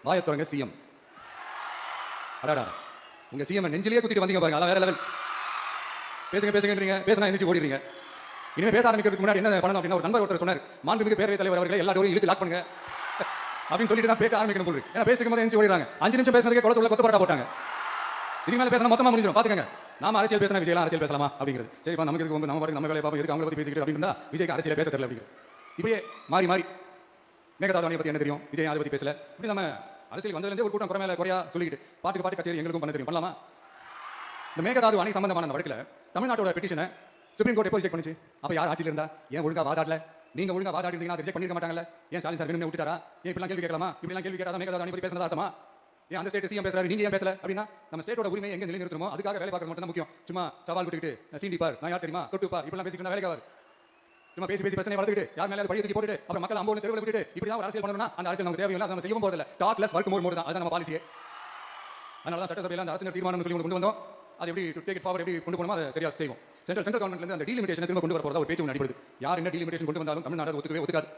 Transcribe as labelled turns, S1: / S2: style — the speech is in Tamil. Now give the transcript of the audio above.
S1: வாயத்தோரங்க சிஎம். அடாடா, உங்க சிஎம் நெஞ்சிலேயே குத்திட்டு வந்தீங்க பாருங்க, அதான் வேற லெவல். பேசுங்க பேசுங்கன்றீங்க, பேசினா எந்திரிச்சு ஓடிடுறீங்க. இனிமே பேச ஆரம்பிக்கிறதுக்கு முன்னாடி என்ன பண்ணணும் அப்படின்னா, ஒரு நண்பர் ஒருத்தர் சொன்னார், மாண்புமிகு பேரவைத் தலைவர் அவர்களை எல்லா டோரையும் இழுத்து லாக் பண்ணுங்க அப்படின்னு சொல்லிட்டு தான் பேச ஆரம்பிக்கணும் போது. ஏன்னா பேசிக்கும் போது எந்திரிச்சு ஓடிடுறாங்க. 5 நிமிஷம் பேசுறதுக்கே குளத்துள்ள கொத்த பரோட்டா போட்டாங்க. இதுக்கு மேல பேசினா மொத்தமா முடிஞ்சிடும். பாத்துக்கங்க, நாம அரசியல் பேசினா விஜயலாம் அரசியல் பேசலாமா அப்படிங்கிறது. சரிப்பா, நமக்கு இதுக்கு நம்ம பாட்டு நம்ம வேலையை பார்ப்போம், எதுக்கு அவங்கள பத்தி பேசிக்கிட்டு அப்படின்னு இருந்தா விஜய்க்கு அரசியல பேச தெரியல அப்படிங்கிறது. இப்படியே மாறி மாறி மேகதாதுவை பத்தி என்ன தெரியும், விஜய் அதை பத்தி பேசல. இப்படி நம்ம அரசியல் வந்ததுலேருந்தே ஒரு கூட்டம் குறைமையில குறையா சொல்லிக்கிட்டு பாட்டுக்கு பாட்டு கச்சேரி எங்களுக்கும் பண்ண தெரியும், பண்ணலாமா? இந்த மேகதாது அணை சம்பந்தமான அந்த வழக்குல தமிழ்நாட்டோட பெட்டிஷனை சுப்ரீம் கோர்ட் எப்போ ரிஜெக்ட் பண்ணுச்சு? அப்ப யார் ஆட்சியில் இருந்தா? ஏன் ஒழுங்கா வாதாடல? நீங்க ஒழுங்கா வாதாடி இருந்தீங்கன்னா ரிஜெக்ட் பண்ணிருக்க மாட்டாங்கல்ல? ஏன் ஸ்டாலின் சார் வேணும்னே விட்டுட்டாரா? ஏன் இப்படிலாம் கேள்வி கேட்கலாமா? இப்படிலாம் கேள்வி கேட்டாதான் மேகதாது அணை பத்தி பேசுனதா அர்த்தமா? ஏன் அந்த ஸ்டேட் சிஎம் பேசுறாரு, நீங்க ஏன் பேசல? அப்படின்னா நம்ம ஸ்டேட்டோட உரிமையை எங்க நிலைநிறுத்தணுமோ அதுக்காக வேலை பார்க்கறது மட்டும் தான் முக்கியம். சும்மா சவால் விட்டுக்கிட்டு சீண்டி பார், நான் யார் தெரியுமா, தொட்டு பார், இப்படிலாம் பேசிக்கிட்டு வேலைக்கு ஆகாது. சும்மா பேசி பேசி பிரச்சனை வளர்த்துக்கிட்டு யார் மேலே பழி தூக்கி போட்டுட்டு அப்புறம் மக்கள் அம்போன்னு தெருவில் விட்டுட்டு இப்படி தான் ஒரு அரசியல் பண்ணணும்னா அந்த அரசியல் நமக்கு தேவையில்லை, நம்ம செய்யவும் போதில்லை. டாக் லெஸ் ஒர்க் மோர் தான், அதுதான் நம்ம பாலிசியே. அதனால தான் சட்டசபையில் அந்த அரசியல் தீர்மானம் சொல்லி கொண்டு வந்தோம். அது எப்படி டு டேக் இட் ஃபார்வர்ட், எப்படி கொண்டு போகணுமோ அதை சரியா செய்வோம். சென்ட்ரல் கவர்மெண்ட்ல இருந்து அந்த டீலிமிட்டேஷன் திரும்ப கொண்டு வர போறதா ஒரு பேச்சு ஒன்று அடிப்படுது. யார் என்ன டீலிமிட்டேஷன் கொண்டு வந்தாலும் தமிழ்நாடு ஒத்துக்கவே ஒத்துக்காது.